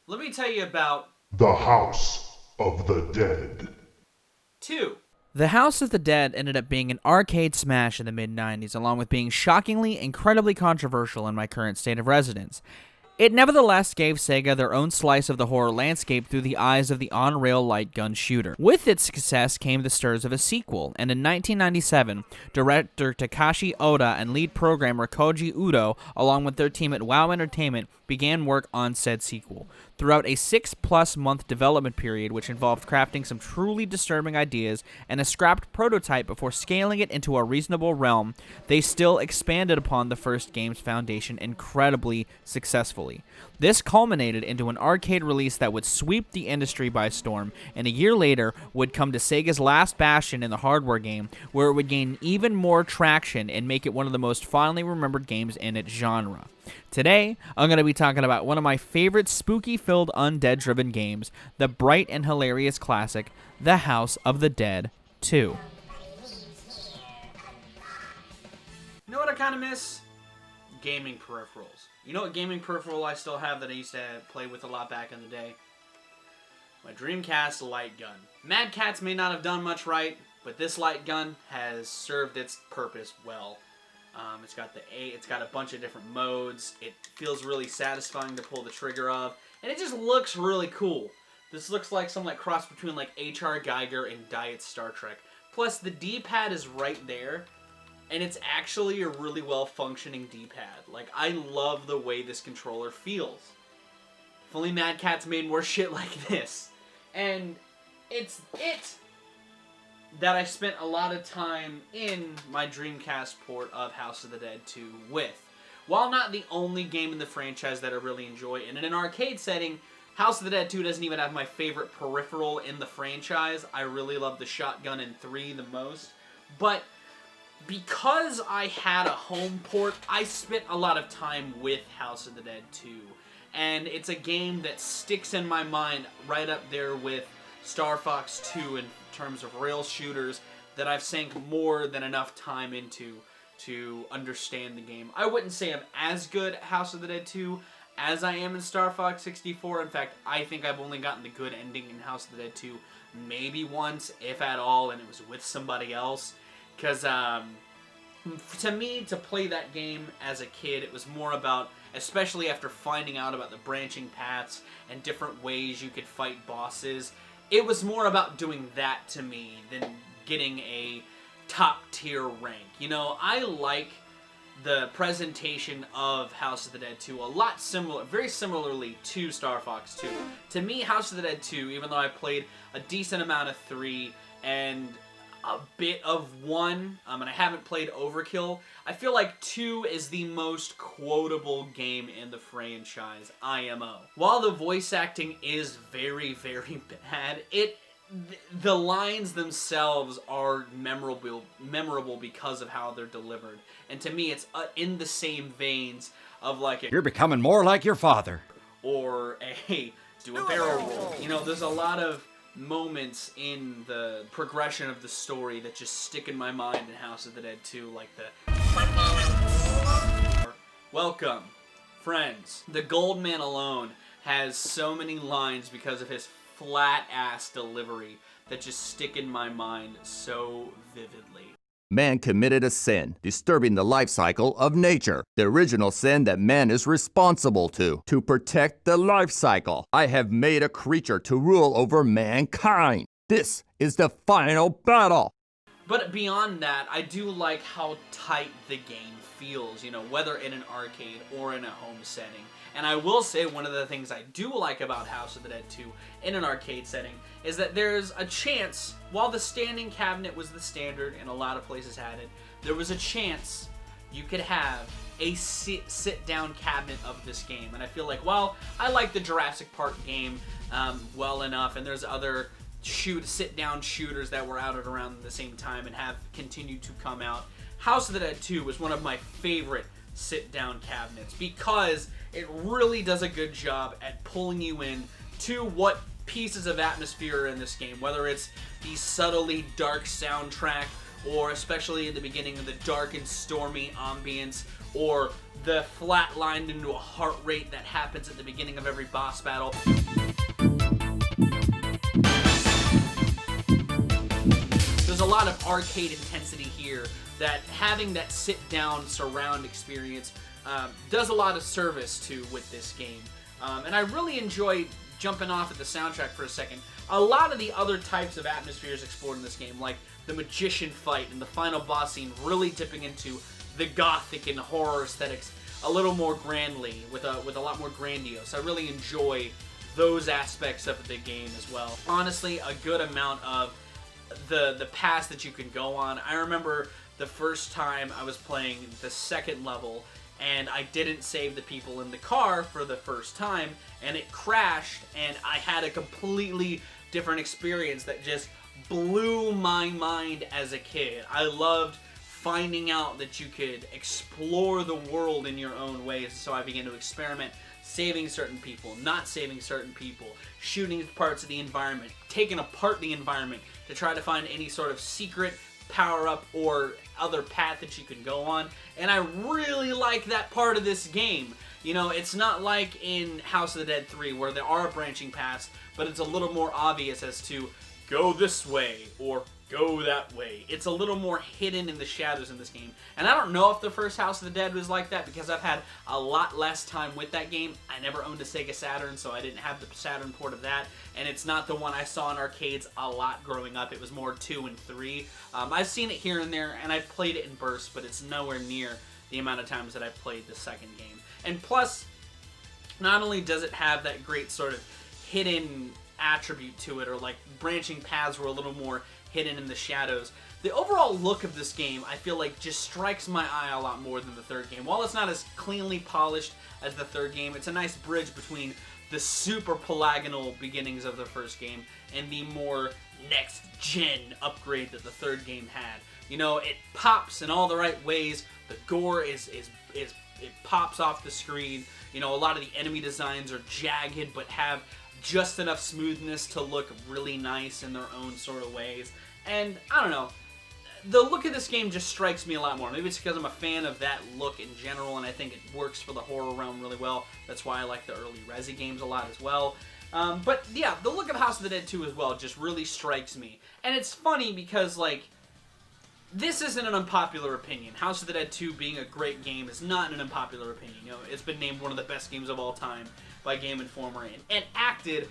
Let me tell you about The House of the Dead. 2. The House of the Dead ended up being an arcade smash in the mid 90s, along with being shockingly, incredibly controversial in my current state of residence. It nevertheless gave Sega their own slice of the horror landscape through the eyes of the on-rail light gun shooter. With its success came the stirs of a sequel, and in 1997, director Takashi Oda and lead programmer Koji Udo, along with their team at WoW Entertainment, began work on said sequel. Throughout a 6+ month development period, which involved crafting some truly disturbing ideas and a scrapped prototype before scaling it into a reasonable realm, they still expanded upon the first game's foundation incredibly successfully. This culminated into an arcade release that would sweep the industry by storm, and a year later would come to Sega's last bastion in the hardware game, where it would gain even more traction and make it one of the most fondly remembered games in its genre. Today, I'm going to be talking about one of my favorite spooky-filled undead-driven games, the bright and hilarious classic, The House of the Dead 2. You know what I kind of miss? Gaming peripherals. You know what gaming peripheral I still have that I used to play with a lot back in the day? My Dreamcast light gun. Mad Catz may not have done much right, but this light gun has served its purpose well. It's got a bunch of different modes. It feels really satisfying to pull the trigger of, and it just looks really cool. This looks like some cross between H.R. Geiger and Diet Star Trek. Plus, the D-pad is right there, and it's actually a really well-functioning D-pad. I love the way this controller feels. If only Mad Catz made more shit like this. And it's that I spent a lot of time in my Dreamcast port of House of the Dead 2 with. While not the only game in the franchise that I really enjoy, and in an arcade setting, House of the Dead 2 doesn't even have my favorite peripheral in the franchise. I really love the shotgun in 3 the most. But because I had a home port, I spent a lot of time with House of the Dead 2. And it's a game that sticks in my mind right up there with Star Fox 2 in terms of rail shooters that I've sank more than enough time into to understand the game. I wouldn't say I'm as good at House of the Dead 2 as I am in Star Fox 64. In fact, I think I've only gotten the good ending in House of the Dead 2 maybe once, if at all, and it was with somebody else. Because to me, to play that game as a kid, it was more about, especially after finding out about the branching paths and different ways you could fight bosses, it was more about doing that to me than getting a top-tier rank. You know, I like the presentation of House of the Dead 2 a lot similar, very similarly to Star Fox 2. To me, House of the Dead 2, even though I played a decent amount of 3 and a bit of 1, and I haven't played Overkill, I feel like 2 is the most quotable game in the franchise, IMO. While the voice acting is very, very bad, the lines themselves are memorable because of how they're delivered. And to me, it's in the same veins of You're becoming more like your father. Or do a barrel roll. You know, there's a lot of moments in the progression of the story that just stick in my mind in House of the Dead 2, like the welcome, friends. The Goldman alone has so many lines because of his flat-ass delivery that just stick in my mind so vividly. Man committed a sin, disturbing the life cycle of nature. The original sin that man is responsible to protect the life cycle. I have made a creature to rule over mankind. This is the final battle. But beyond that, I do like how tight the game feels, you know, whether in an arcade or in a home setting. And I will say one of the things I do like about House of the Dead 2 in an arcade setting is that there's a chance, while the standing cabinet was the standard and a lot of places had it, there was a chance you could have a sit-down cabinet of this game. And I feel like, while I like the Jurassic Park game well enough, and there's other sit-down shooters that were out at around the same time and have continued to come out, House of the Dead 2 was one of my favorite sit-down cabinets because it really does a good job at pulling you in to what pieces of atmosphere are in this game, whether it's the subtly dark soundtrack or especially in the beginning of the dark and stormy ambience, or the flatlined into a heart rate that happens at the beginning of every boss battle. There's a lot of arcade intensity here that having that sit-down surround experience does a lot of service to with this game. And I really enjoy jumping off at the soundtrack for a second. A lot of the other types of atmospheres explored in this game, like the magician fight and the final boss scene, really dipping into the gothic and horror aesthetics a little more grandly, with a lot more grandiose. I really enjoy those aspects of the game as well. Honestly, a good amount of the paths that you can go on. I remember the first time I was playing the second level, and I didn't save the people in the car for the first time, and it crashed, and I had a completely different experience that just blew my mind as a kid. I loved finding out that you could explore the world in your own ways, so I began to experiment, saving certain people, not saving certain people, shooting parts of the environment, taking apart the environment to try to find any sort of secret power-up or other path that you can go on, and I really like that part of this game. You know, it's not like in House of the Dead 3 where there are branching paths, but it's a little more obvious as to go this way or go that way. It's a little more hidden in the shadows in this game. And I don't know if the first House of the Dead was like that because I've had a lot less time with that game. I never owned a Sega Saturn, so I didn't have the Saturn port of that. And it's not the one I saw in arcades a lot growing up. It was more 2 and 3. I've seen it here and there, and I've played it in bursts, but it's nowhere near the amount of times that I've played the second game. And plus, not only does it have that great sort of hidden attribute to it, or like branching paths were a little more hidden in the shadows, the overall look of this game I feel like just strikes my eye a lot more than the third game. While it's not as cleanly polished as the third game, it's a nice bridge between the super polygonal beginnings of the first game and the more next gen upgrade that the third game had. You know, it pops in all the right ways. The gore it pops off the screen. You know, a lot of the enemy designs are jagged but have just enough smoothness to look really nice in their own sort of ways. And I don't know, the look of this game just strikes me a lot more. Maybe it's because I'm a fan of that look in general, and I think it works for the horror realm really well. That's why I like the early Resi games a lot as well. But yeah, the look of House of the Dead 2 as well just really strikes me. And it's funny because, like, this isn't an unpopular opinion. House of the Dead 2 being a great game is not an unpopular opinion. You know, it's been named one of the best games of all time by Game Informer, and acted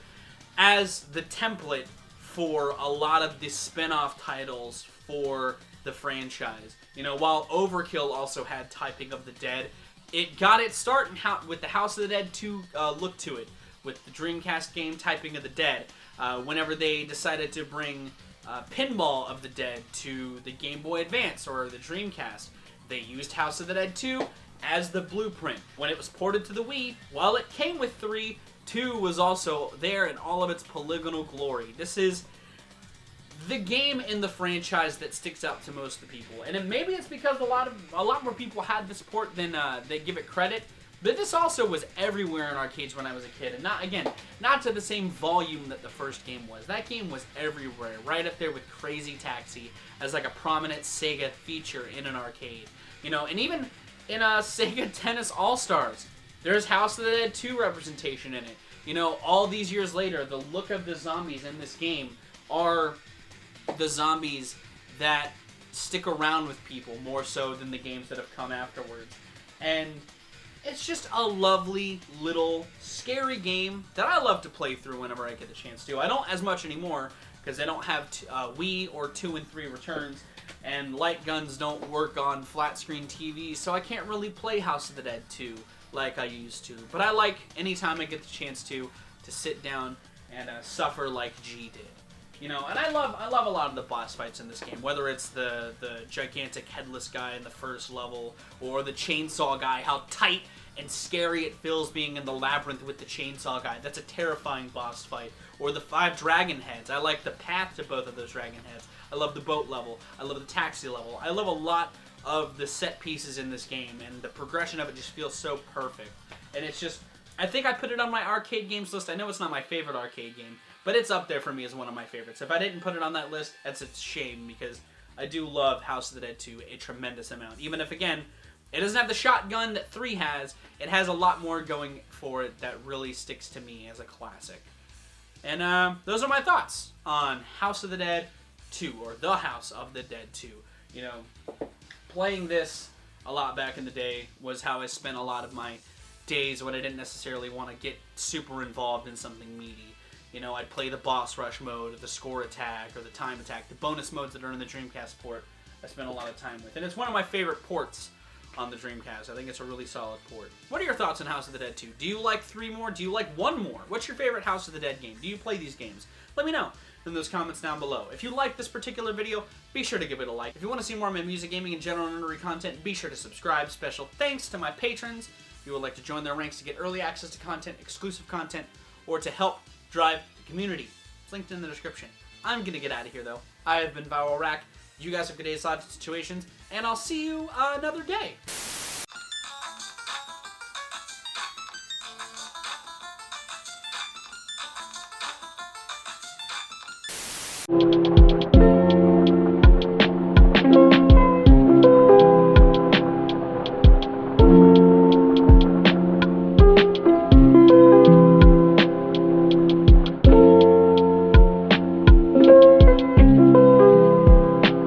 as the template for a lot of the spin-off titles for the franchise. You know, while Overkill also had Typing of the Dead, it got its start with the House of the Dead 2 look to it, with the Dreamcast game Typing of the Dead. Whenever they decided to bring Pinball of the Dead to the Game Boy Advance or the Dreamcast, they used House of the Dead 2 as the blueprint. When it was ported to the Wii, while it came with 3, 2 was also there in all of its polygonal glory. This is the game in the franchise that sticks out to most of the people. And maybe it's because a lot more people had this port than they give it credit. But this also was everywhere in arcades when I was a kid. And not to the same volume that the first game was. That game was everywhere, right up there with Crazy Taxi as like a prominent Sega feature in an arcade. You know, and even in Sega Tennis All-Stars, there's House of the Dead 2 representation in it. You know, all these years later, the look of the zombies in this game are the zombies that stick around with people more so than the games that have come afterwards. And it's just a lovely little scary game that I love to play through whenever I get the chance to. I don't as much anymore because I don't have Wii or 2 and 3 returns, and light guns don't work on flat screen TVs, so I can't really play House of the Dead 2 like I used to. But I like anytime I get the chance to sit down and suffer like G did. You know, and I love a lot of the boss fights in this game, whether it's the gigantic headless guy in the first level or the chainsaw guy, how tight and scary it feels being in the labyrinth with the chainsaw guy. That's a terrifying boss fight. Or the 5 dragon heads. I like the path to both of those dragon heads. I love the boat level. I love the taxi level. I love a lot of the set pieces in this game, and the progression of it just feels so perfect. And it's just, I think I put it on my arcade games list. I know it's not my favorite arcade game, but it's up there for me as one of my favorites. If I didn't put it on that list, that's a shame, because I do love House of the Dead 2 a tremendous amount. Even if, again, It doesn't have the shotgun that 3 has. It has a lot more going for it that really sticks to me as a classic. And those are my thoughts on House of the Dead 2, or The House of the Dead 2. You know, playing this a lot back in the day was how I spent a lot of my days when I didn't necessarily want to get super involved in something meaty. You know, I'd play the boss rush mode, or the score attack, or the time attack, the bonus modes that are in the Dreamcast port. I spent a lot of time with. And it's one of my favorite ports on the Dreamcast. I think it's a really solid port. What are your thoughts on House of the Dead 2? Do you like 3 more? Do you like 1 more? What's your favorite House of the Dead game? Do you play these games? Let me know in those comments down below. If you like this particular video, be sure to give it a like. If you want to see more of my music, gaming, and general nerdery content, be sure to subscribe. Special thanks to my patrons. If you would like to join their ranks to get early access to content, exclusive content, or to help drive the community. It's linked in the description. I'm going to get out of here, though. I have been Viral Rack. You guys have good days, lives, and situations, and I'll see you another day.